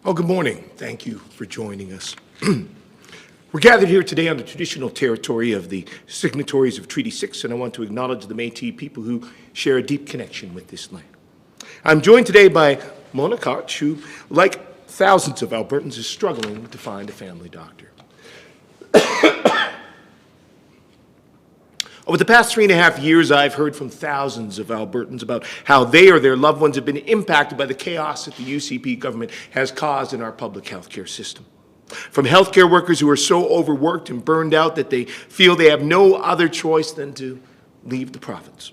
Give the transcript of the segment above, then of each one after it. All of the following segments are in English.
Well, good morning. Thank you for joining us. We're gathered here today on the traditional territory of the signatories of Treaty 6, and I want to acknowledge the Métis people who share a deep connection with this land. I'm joined today by Mona Koch, who, like thousands of Albertans, is struggling to find a family doctor. Over the past 3.5 years, I've heard from thousands of Albertans about how they or their loved ones have been impacted by the chaos that the UCP government has caused in our public health care system. From healthcare workers who are so overworked and burned out that they feel they have no other choice than to leave the province,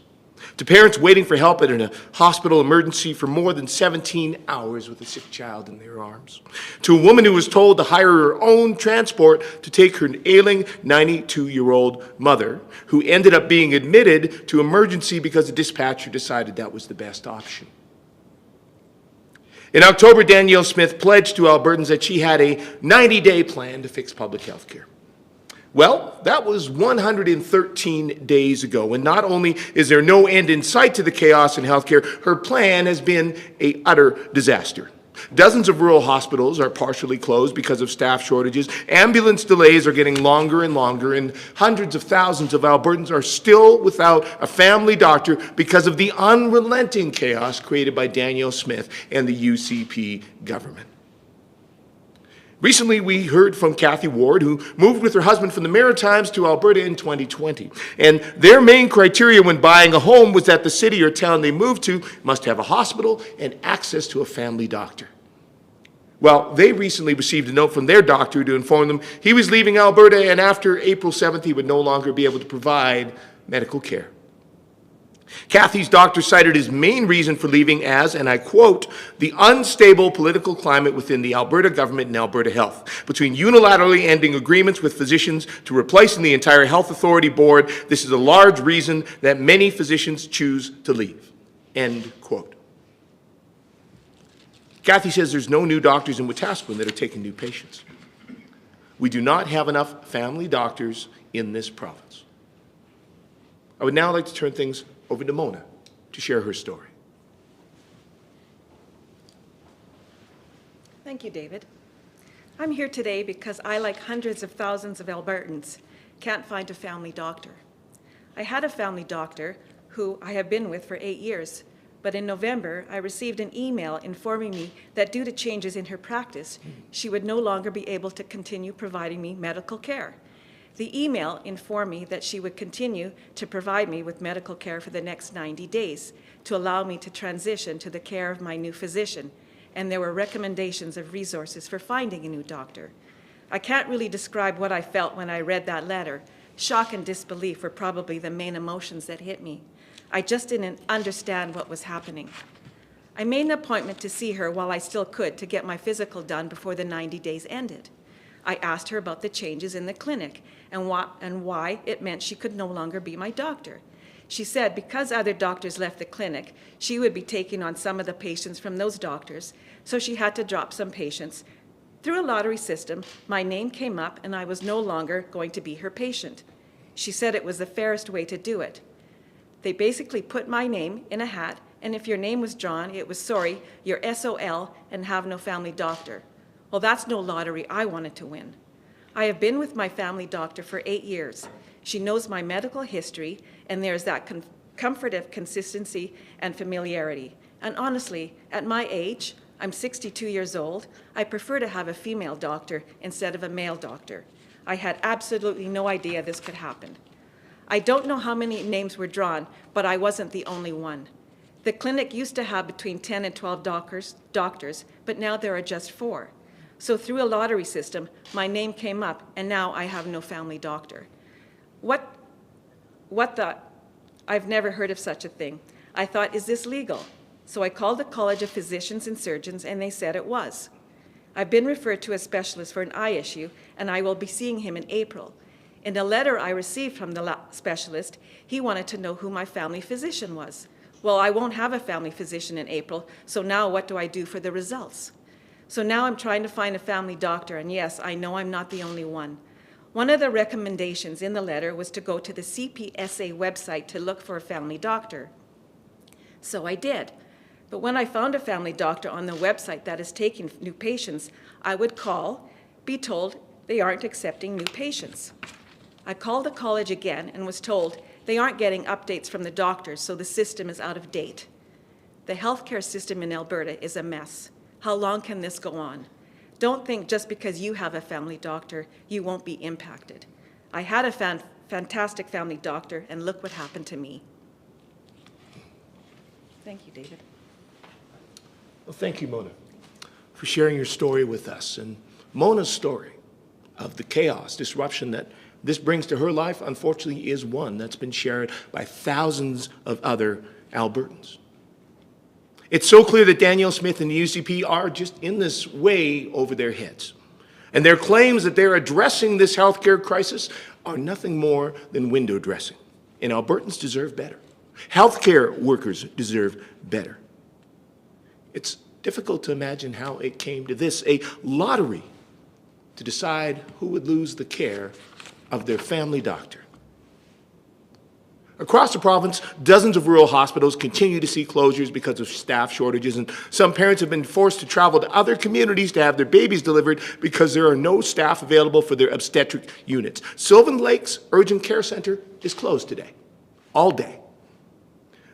to parents waiting for help at a hospital emergency for more than 17 hours with a sick child in their arms, to a woman who was told to hire her own transport to take her ailing 92-year-old mother, who ended up being admitted to emergency because the dispatcher decided that was the best option. In October, Danielle Smith pledged to Albertans that she had a 90-day plan to fix public health care. Well, that was 113 days ago, and not only is there no end in sight to the chaos in healthcare, her plan has been an utter disaster. Dozens of rural hospitals are partially closed because of staff shortages, ambulance delays are getting longer and longer, and hundreds of thousands of Albertans are still without a family doctor because of the unrelenting chaos created by Danielle Smith and the UCP government. Recently, we heard from Kathy Ward, who moved with her husband from the Maritimes to Alberta in 2020. And their main criteria when buying a home was that the city or town they moved to must have a hospital and access to a family doctor. Well, they recently received a note from their doctor to inform them he was leaving Alberta, and after April 7th, he would no longer be able to provide medical care. Kathy's doctor cited his main reason for leaving as, and I quote, the unstable political climate within the Alberta government and Alberta Health. Between unilaterally ending agreements with physicians to replacing the entire health authority board, this is a large reason that many physicians choose to leave, end quote. Kathy says there's no new doctors in Wetaskiwin that are taking new patients. We do not have enough family doctors in this province. I would now like to turn things over to Mona to share her story. Thank you, David. I'm here today because I, like hundreds of thousands of Albertans, can't find a family doctor. I had a family doctor who I have been with for 8 years, but in November, I received an email informing me that due to changes in her practice, she would no longer be able to continue providing me medical care. The email informed me that she would continue to provide me with medical care for the next 90 days to allow me to transition to the care of my new physician, and there were recommendations of resources for finding a new doctor. I can't really describe what I felt when I read that letter. Shock and disbelief were probably the main emotions that hit me. I just didn't understand what was happening. I made an appointment to see her while I still could to get my physical done before the 90 days ended. I asked her about the changes in the clinic and why it meant she could no longer be my doctor. She said because other doctors left the clinic, she would be taking on some of the patients from those doctors, so she had to drop some patients. Through a lottery system, my name came up and I was no longer going to be her patient. She said it was the fairest way to do it. They basically put my name in a hat, and if your name was drawn, it was sorry, you're SOL and have no family doctor. Well, that's no lottery I wanted to win. I have been with my family doctor for 8 years. She knows my medical history, and there's that comfort of consistency and familiarity. And honestly, at my age, I'm 62 years old, I prefer to have a female doctor instead of a male doctor. I had absolutely no idea this could happen. I don't know how many names were drawn, but I wasn't the only one. The clinic used to have between 10 and 12 doctors, but now there are just 4. So through a lottery system, my name came up, and now I have no family doctor. What the? I've never heard of such a thing. I thought, is this legal? So I called the College of Physicians and Surgeons, and they said it was. I've been referred to a specialist for an eye issue, and I will be seeing him in April. In a letter I received from the specialist, he wanted to know who my family physician was. Well, I won't have a family physician in April, so now what do I do for the results? So now I'm trying to find a family doctor, and yes, I know I'm not the only one. One of the recommendations in the letter was to go to the CPSA website to look for a family doctor. So I did. But when I found a family doctor on the website that is taking new patients, I would call, be told they aren't accepting new patients. I called the college again and was told they aren't getting updates from the doctors, so the system is out of date. The healthcare system in Alberta is a mess. How long can this go on? Don't think just because you have a family doctor, you won't be impacted. I had a fantastic family doctor, and look what happened to me. Thank you, David. Well, thank you, Mona, for sharing your story with us. And Mona's story of the chaos, disruption that this brings to her life, unfortunately, is one that's been shared by thousands of other Albertans. It's so clear that Danielle Smith and the UCP are just in this way over their heads. And their claims that they're addressing this healthcare crisis are nothing more than window dressing. And Albertans deserve better. Healthcare workers deserve better. It's difficult to imagine how it came to this, a lottery to decide who would lose the care of their family doctor. Across the province, dozens of rural hospitals continue to see closures because of staff shortages, and some parents have been forced to travel to other communities to have their babies delivered because there are no staff available for their obstetric units. Sylvan Lakes Urgent Care Center is closed today, all day.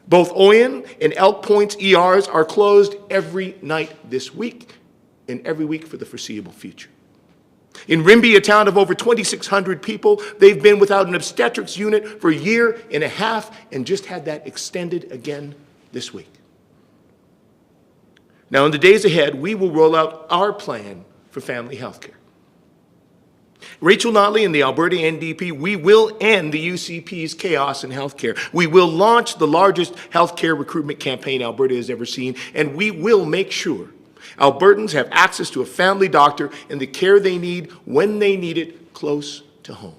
Both Oyen and Elk Point's ERs are closed every night this week and every week for the foreseeable future. In Rimbey, a town of over 2,600 people, they've been without an obstetrics unit for a year and a half and just had that extended again this week. Now, in the days ahead, we will roll out our plan for family health care. Rachel Notley and the Alberta NDP, we will end the UCP's chaos in healthcare. We will launch the largest healthcare recruitment campaign Alberta has ever seen, and we will make sure Albertans have access to a family doctor and the care they need when they need it close to home.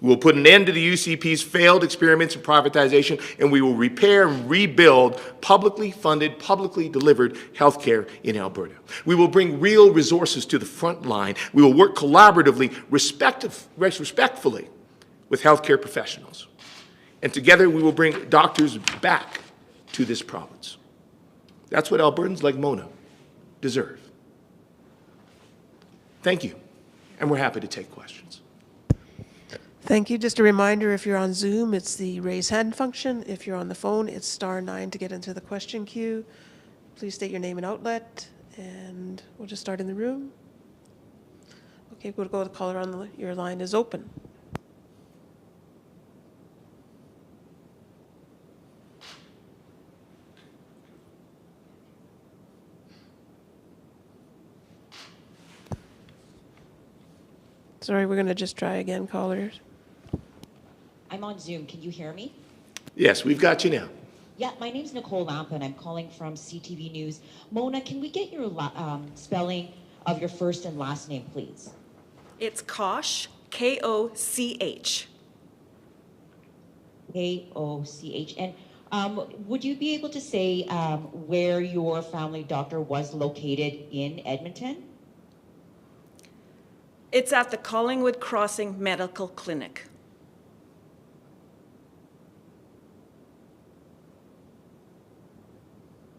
We will put an end to the UCP's failed experiments in privatization, and we will repair and rebuild publicly funded, publicly delivered healthcare in Alberta. We will bring real resources to the front line. We will work collaboratively, respectfully with healthcare professionals. And together we will bring doctors back to this province. That's what Albertans like Mona deserve. Thank you, and we're happy to take questions. Thank you. Just a reminder, if you're on Zoom, it's the raise hand function. If you're on the phone, it's *9 to get into the question queue. Please state your name and outlet, and we'll just start in the room. Okay, we'll go to the caller on your line is open. Sorry, we're going to just try again, callers. I'm on Zoom. Can you hear me? Yes, we've got you now. Yeah, my name's Nicole Lampa, and I'm calling from CTV News. Mona, can we get your spelling of your first and last name, please? It's Koch, K-O-C-H. K-O-C-H. And would you be able to say where your family doctor was located in Edmonton? It's at the Collingwood Crossing Medical Clinic.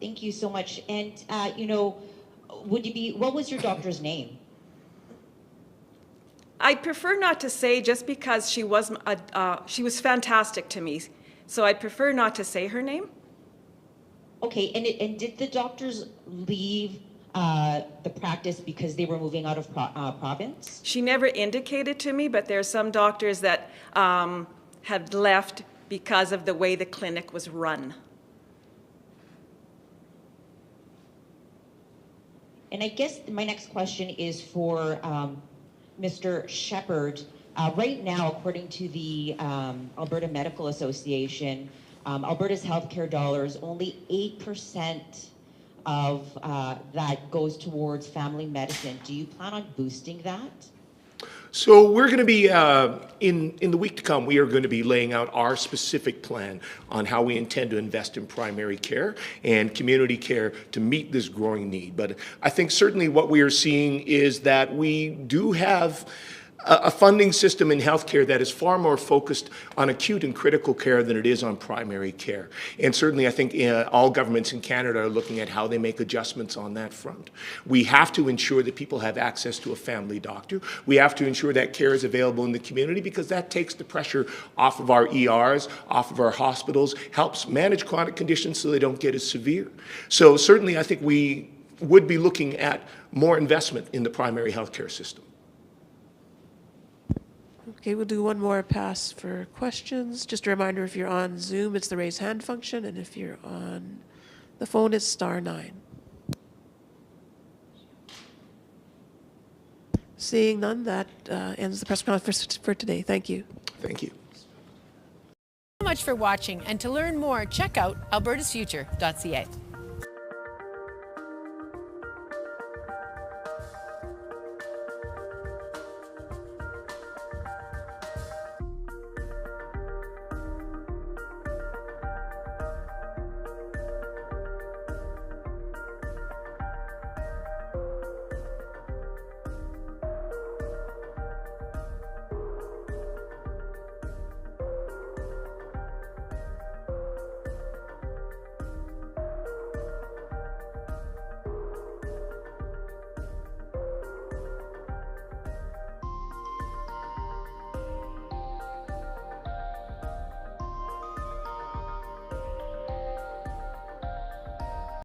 Thank you so much. And, what was your doctor's name? I'd prefer not to say, just because she was fantastic to me, so I'd prefer not to say her name. Okay, and did the doctors leave the practice because they were moving out of province? She never indicated to me, but there are some doctors that had left because of the way the clinic was run. And I guess my next question is for Mr. Shepherd. Right now, according to the Alberta Medical Association, Alberta's healthcare dollars, only 8% of that goes towards family medicine. Do you plan on boosting that? So we're going to be, in the week to come, we are going to be laying out our specific plan on how we intend to invest in primary care and community care to meet this growing need. But I think certainly what we are seeing is that we do have a funding system in healthcare that is far more focused on acute and critical care than it is on primary care. And certainly I think all governments in Canada are looking at how they make adjustments on that front. We have to ensure that people have access to a family doctor. We have to ensure that care is available in the community, because that takes the pressure off of our ERs, off of our hospitals, helps manage chronic conditions so they don't get as severe. So certainly I think we would be looking at more investment in the primary healthcare system. Okay, we'll do one more pass for questions. Just a reminder, if you're on Zoom, it's the raise hand function, and if you're on the phone, it's *9. Seeing none, that ends the press conference for today. Thank you. Thank you. So much for watching, and to learn more, check out albertasfuture.ca.